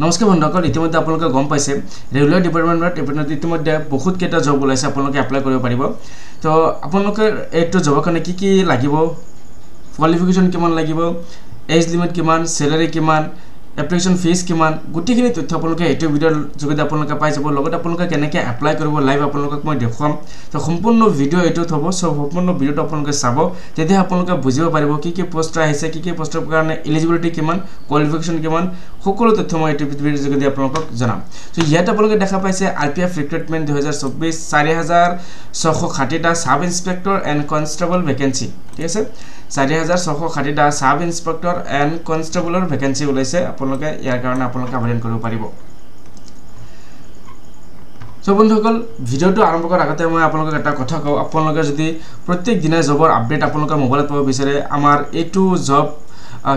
নমস্কাৰ বন্ধুসকল ইতিমধ্যে আপোনালোকে গম পাইছে ৰেগুলাৰ ডিপাৰ্টমেণ্টত ইতিমধ্যে বহুত কেইটা জব ওলাইছে আপোনালোকে এপ্লাই কৰিব পাৰিব তো আপোনালোকে এইটো জবৰ কাৰণে কি লাগিব কোৱালিফিকেশ্যন কিমান লাগিব এজ লিমিট কিমান স্যালাৰি কিমান এপ্লিকেশ্যন ফিজ কিমান গুটিখিনি তথ্য আপোনালোকে এইটো ভিডিঅ'ৰ যোগেদি আপোনালোকে পাই যাব লগত আপোনালোকে কেনেকৈ এপ্লাই কৰিব লাইভ আপোনালোকক মই দেখুৱাম তো সম্পূৰ্ণ ভিডিঅ' এইটোত হ'ব সব সম্পূৰ্ণ ভিডিঅ'টো আপোনালোকে চাব তেতিয়া আপোনালোকে বুজিব পাৰিব কি পোষ্ট আহিছে কি পোষ্টৰ কাৰণে এলিজিবিলিটি কিমান কোৱালিফিকেশ্যন কিমান সকলো তথ্য মই এইটো ভিডিঅ'ৰ যোগেদি আপোনালোকক জনাম তো ইয়াত আপোনালোকে দেখা পাইছে আৰপিএফ ৰিক্ৰুটমেণ্ট 2024 4660টা sub inspector and constable vacancy ঠিক আছে 4660টা সাব ইন্সপেক্টৰ এণ্ড কনষ্টেবলৰ ভেকেন্সি ওলাইছে আপোনালোকে ইয়াৰ কাৰণে আপোনালোকে আবেদন কৰিব পাৰিব সো বন্ধুসকল ভিডিঅ'টো আৰম্ভ কৰাৰ আগতে মই আপোনালোকক এটা কথা কওঁ আপোনালোকে যদি প্ৰত্যেক দিনে জবৰ আপডেট আপোনালোকৰ মোবাইলত পাব বিচাৰে আমাৰ এইটো job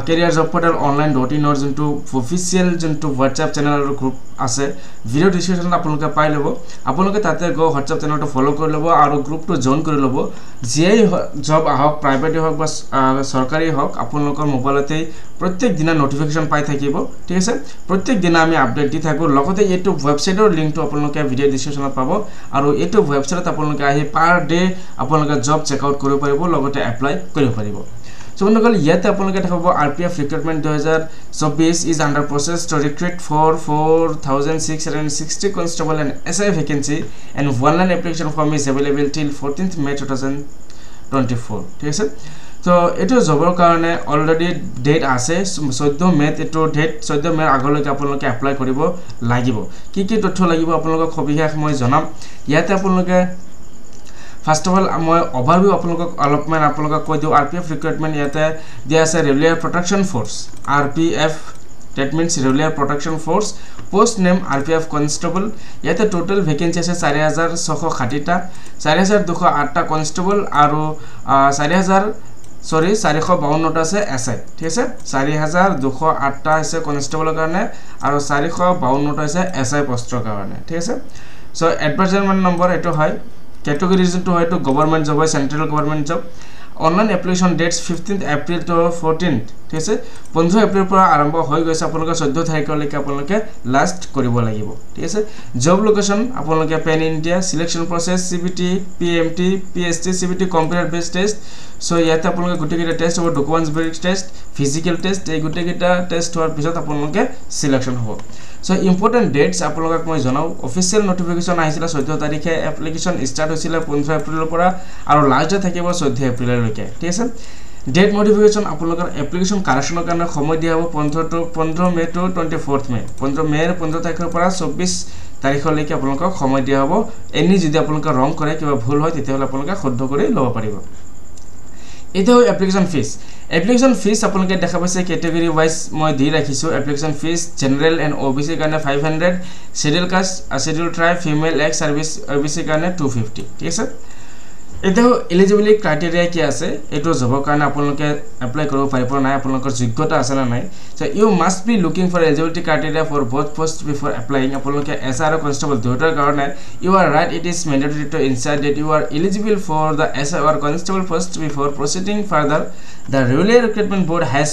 career job portal online.in ৰ যোনটো অফিচিয়েল যোনটো WhatsApp চেনেল আৰু গ্ৰুপ আছে ভিডিঅ' ডিসক্ৰিপচনত আপোনালোকে পাই ল'ব আপোনালোকে তাতে গৈ WhatsApp চেনেলটো ফলো কৰি ল'ব আৰু গ্ৰুপটো জয়েন কৰি ল'ব যিয়ে জব আহক প্ৰাইভেট হওক বা চৰকাৰী হওক আপোনালোকৰ মোবাইলতে প্ৰত্যেক দিনা নটিফিকেশন পাই থাকিব ঠিক আছে প্ৰত্যেক দিনা আমি আপডেট দি থাকো লগতে এইটো ওয়েবসাইটৰ লিংকটো আপোনালোকে ভিডিঅ' ডিসক্ৰিপচনত পাব আৰু এইটো ওয়েবসাইটত আপোনালোকে আহি পাৰ ডে আপোনালোকে জব চেক আউট কৰিব পাৰিব লগতে এপ্লাই কৰিব পাৰিব So বন্ধুসকল ইয়াতে আপোনালোকে দেখাব RPF recruitment 2024 is under process to recruit for 4660 constable and SI vacancy and online application form is available till 14th May 2024 ঠিক আছে তো এটো জবৰ কাৰণে অলৰেডি ডেট আছে 14 মে এটো ডেট 14 মে আগলৈকে আপোনালোকে এপ্লাই কৰিব লাগিব কি তথ্য লাগিব আপোনালোকক সবিশেষ মই জনাম ইয়াতে আপোনালোকে First of all, মই overview আপোনালোকক অলপমান আপোনালোকক কৈ দিও RPF recruitment ইয়াতে দিয়া আছে Regular Protection Force RPF that means Regular Protection Force post name RPF Constable ইয়াতে total vacancy আছে 4660 টা 4208 টা constable আৰু 452 টা আছে SI ঠিক আছে 4208 টা আছে constable কাৰণে আৰু 452 টা আছে SI পোষ্টৰ কাৰণে ঠিক আছে সো এডভাৰ্টাইজমেন্ট নম্বৰ এটো হয় Category reason to government job, central government job. Online application dates 15th April to 14th. ঠিক আছে 15 এপ্ৰিল পৰা আৰম্ভ হৈ গৈছে আপোনালোকে 14 তাৰিখলৈকে আপোনালোকে লাষ্ট কৰিব লাগিব ঠিক আছে জব লোকেশন আপোনালোকে pan India selection process CBT PMT PST CBT computer base test so ইয়াতে আপোনালোকে গুটেকিটা টেষ্ট হ'ব documents base test physical test এই গুটেকিটা টেষ্ট হোৱাৰ পিছত আপোনালোকে সিলেকশন হ'ব সো ইম্পৰ্টেন্ট ডেটস আপোনালোকক মই জনাও অফিচিয়েল নোটিফিকেশন আহিছিল 14 তাৰিখে এপ্লিকেশন স্টাৰ্ট হৈছিল 15 এপ্ৰিলৰ পৰা আৰু লাষ্ট ডেট থাকিব 14 এপ্ৰিললৈকে ঠিক আছে ডেট মডিফিকেশন আপোনালোকৰ এপ্লিকেশন কাৰেকচনৰ কাৰণে সময় দিয়া হ'ব 15 মে to 24th মে 15 মে 15 তাৰিখৰ পৰা 24 তাৰিখলৈকে আপোনালোকক সময় দিয়া হ'ব এনি যদি আপোনালোকে ৰং কৰে কিবা ভুল হয় তেতিয়াহলে আপোনালোকে শুদ্ধ কৰি ল'ব পাৰিব এটো এপ্লিকেশন ফিস আপোনালোকে দেখা পাইছে ক্যাটেগৰি ওয়াইজ মই দি ৰাখিছো application fees general and OBC কাৰণে 500 schedule caste schedule tribe female ex service OBC কাৰণে 250 ঠিক আছে এটো এলিজিবিলিটি ক্ৰাইটেৰিয়া কি আছে এটো জবৰ কাৰণে আপোনালোকে এপ্লাই কৰিব পাৰিব নাই আপোনালোকৰ যোগ্যতা আছে না নাই so you must be looking for eligibility criteria for both post before applying আপোনালোকে এসআৰ আৰু কনষ্টেবল দুটাৰ কাৰণে you are right it is mandatory to insert that you are eligible for the SI or constable post before proceeding further the regular recruitment board has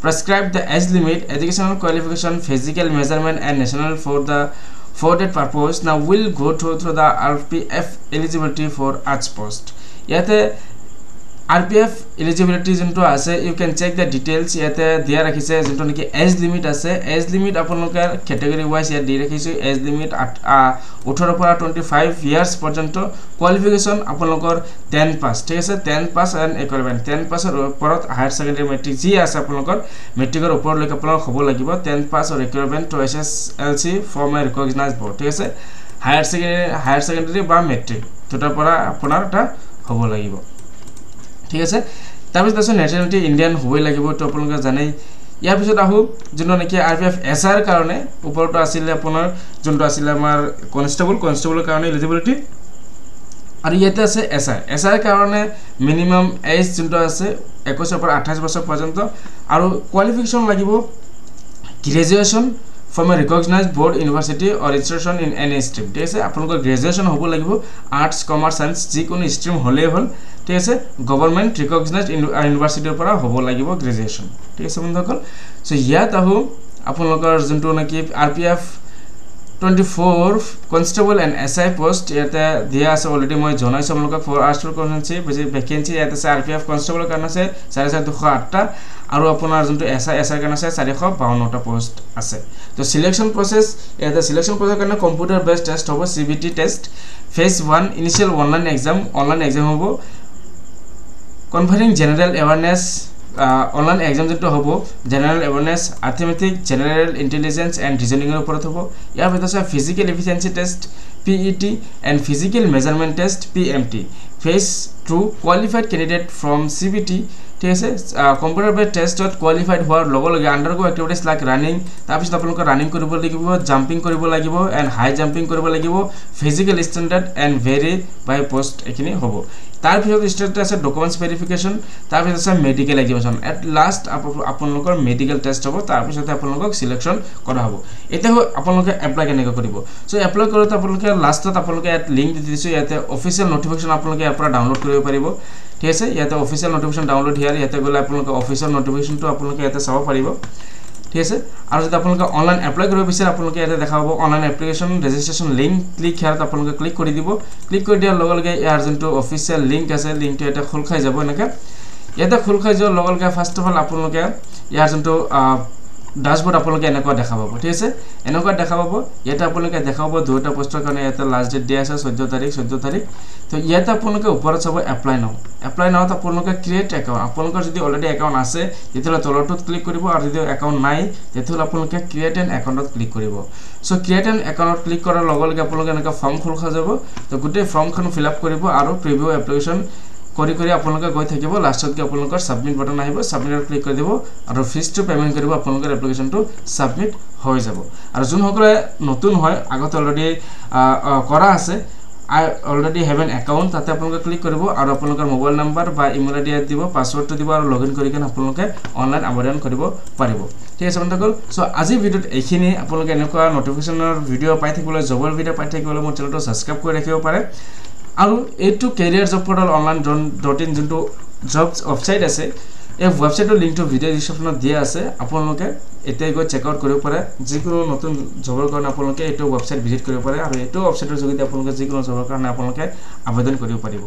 prescribed the age limit educational qualification physical measurement and national for that purpose now we'll go through the RPF eligibility for each post yate RPF eligibility junto ase you can check the details yate dia rakhise junto niki age limit ase age limit আপোনালোকৰ category wise ইয়াত দি ৰাখিছো age limit 18 পৰা 25 years পৰ্যন্ত qualification আপোনালোকৰ 10 pass ঠিক আছে 10 pass and equivalent 10 pass ৰ ওপৰত হায়াৰ সেকেন্ডাৰী মেট্ৰিক যি আছে আপোনালোকৰ মেট্ৰিকৰ ওপৰলৈকে আপোনালোক হ'ব লাগিব 10 pass or equivalent to SSLC from a recognized board ঠিক আছে হায়াৰ সেকেন্ডাৰী বা মেট্ৰিক দুটাৰ পৰা আপোনাৰ এটা হ'ব লাগিব ঠিক আছে তাৰপিছত আছে নেশনালিটি ইন্ডিয়ান হ'বই লাগিব তো আপোনালোকে জানেই ইয়াৰ পিছত আহো যোনটো নেকি আৰপিএফ এসআৰ কাৰণে ওপৰটো আছিল আপোনাৰ যোনটো আছিল আমাৰ কনষ্টেবলৰ কাৰণে এলিজিবিলিটি আৰু ইয়াতে আছে এসআৰ কাৰণে মিনিমাম এজ যোনটো আছে 21 পৰা 28 বছৰ পৰ্যন্ত আৰু কোৱালিফিকেশন লাগিব graduation from a recognized board university or institution in any stream ঠিক আছে আপোনালোকৰ গ্ৰেজুৱেচন হ'ব লাগিব আৰ্টস কমাৰ্চ সায়েন্স যিকোনো ষ্ট্ৰীম হ'লে হ'ল ঠিক আছে গভৰ্নমেন্ট ৰিকগনাইজড ইউনিভাৰ্সিটিৰ পৰা হ'ব লাগিব গ্ৰেজুৱেচন ঠিক আছে বন্ধুসকল সো ইয়াত আহো আপোনালোকৰ যোনটো নেকি RPF 24 constable and SI post ইয়াতে দিয়া আছে অলৰেডি মই জনাইছো আপোনালোকক 4 hours কনসেন্সি ভেকেন্সি ইয়াতে আছে RPF কনস্টেবলৰ কাৰণে আছে 4208টা আৰু আপোনাৰ যোনটো SI কাৰণে আছে 452টা পোষ্ট আছে তো সিলেকশন প্ৰসেস ইয়াতে সিলেকশন প্ৰসেস কাৰণে কম্পিউটাৰ বেসড টেষ্ট হ'ব CBT test phase 1 initial online exam হ'ব converting general awareness online exam যেটো হ'ব general awareness arithmetic general intelligence and reasoning এর উপৰত হ'ব ইয়াৰ ভিতৰত আছে physical efficiency test PET and physical measurement test PMT phase 2 qualified candidate from CBT ঠিক আছে কম্পিউটাৰ বেসড টেষ্টত কোয়ালিফাইড হোৱাৰ লগে আন্ডাৰগো এক্টিভিটিজ লাইক ৰানিং তাৰপিছত আপোনালোকে ৰানিং কৰিব লাগিব জাম্পিং কৰিব লাগিব এন্ড হাই জাম্পিং কৰিব লাগিব physical standard and vary by post এখিনি হ'ব তাৰপিছত স্টেট আছে ডকুমেন্টস ভেৰিফিকেশন তাৰপিছত আছে মেডিকেল এক্সামিনেশন এট লাষ্ট আপোনালোকৰ মেডিকেল টেষ্ট হ'ব তাৰপিছত আপোনালোকক সিলেকশন কৰা হ'ব এটা আপোনালোকে এপ্লাই কেনেকৈ কৰিব সো এপ্লাই কৰোতে আপোনালোকে লাষ্টত আপোনালোকে এট লিংক দি দিছো ইয়াতে অফিচিয়েল নোটিফিকেশন আপোনালোকে ইয়াৰ পৰা ডাউনলোড কৰিব পাৰিব ঠিক আছে ইয়াতে অফিচিয়েল নোটিফিকেশন ডাউনলোড হিয়াৰ ইয়াতে গলে আপোনালোকে অফিচিয়েল নোটিফিকেশনটো আপোনালোকে ইয়াতে চাব পাৰিব ঠিক আছে আৰু যদি আপোনালোকে অনলাইন এপ্লাই কৰিব বিচাৰে আপোনালোকে ইয়াতে দেখাব online application registration link click হিয়াৰত আপোনালোকে ক্লিক কৰি দিব ক্লিক কৰি দিয়াৰ লগে ইয়াৰ যোনটো অফিচিয়েল লিংক আছে লিংকটো এটা খোল খাই যাব এনেকা ইয়াতে খোল খাই যোৱাৰ লগে ফাৰ্স্ট অফ অল আপোনালোকে ইয়াৰ যোনটো ড্যাশবোৰ্ড আপোনালোকে এনেকুৱা দেখা পাব ঠিক আছে এনেকুৱা দেখা পাব ইয়াতে আপোনালোকে দেখা পাব দুটা পোষ্টৰ কাৰণে ইয়াতে লাষ্ট ডেট দিয়া আছে 14 তাৰিখ তো ইয়াতে আপোনালোকে ওপৰত চাব এপ্লাই নাও আপোনালোকে ক্ৰিয়েট একাউন্ট আপোনালোকৰ যদি অলৰেডি একাউন্ট আছে তেতিয়াহ'লে তলটোত ক্লিক কৰিব আৰু যদি একাউন্ট নাই তেতিয়াহ'লে আপোনালোকে ক্ৰিয়েট এন একাউন্টত ক্লিক কৰিব সো ক্ৰিয়েট এন একাউন্টত ক্লিক কৰাৰ লগে আপোনালোকে এনেকা ফৰ্ম খোল খাই যাব তো গোটেই ফৰ্মখন ফিল আপ কৰিব আৰু প্ৰিভিউ এপ্লিকেশন কৰি আপোনালোকে গৈ থাকিব লাষ্টত কি আপোনালোকৰ সাবমিট বাটন আহিব সাবমিটত ক্লিক কৰি দিব আৰু ফিজটো পেমেন্ট কৰিব আপোনালোকৰ এপ্লিকেশনটো সাবমিট হৈ যাব আৰু যোন সকলে নতুন হয় আগত অলৰেডি কৰা আছে I already have an account তাতে আপোনালোকে ক্লিক কৰিব আৰু আপোনালোকৰ মোবাইল নাম্বাৰ বা ইমেইল আইডি দিব পাসওয়াৰ্ডটো দিব আৰু লগইন কৰি কিনে আপোনালোকে অনলাইন আবেদন কৰিব পাৰিব ঠিক আছে বন্ধুসকল সো আজি ভিডিওত এইখিনি আপোনালোকে এনেকুৱা নোটিফিকেশনৰ ভিডিও পাই থাকিবলৈ জবৰ ভিডিও পাই থাকিবলৈ মোৰ চেনেলটো সাবস্ক্ৰাইব কৰি ৰাখিব পাৰে আৰু এইটো কেৰিয়াৰ জব পোৰ্টাল online.in যোনটো জবস ওয়েবসাইট আছে এই ওয়েবসাইটৰ লিংকটো ভিডিও ডেসক্ৰিপচনত দিয়া আছে আপোনালোকে এতে গৈ চেক আউট কৰিব পাৰে যিকোনো নতুন জবৰ কাৰণে আপোনালোকে এইটো ওয়েবসাইট ভিজিট কৰিব পাৰে আৰু এইটো ওয়েবসাইটৰ যোগেদি আপোনালোকে যিকোনো জবৰ কাৰণে আপোনালোকে আবেদন কৰিব পাৰিব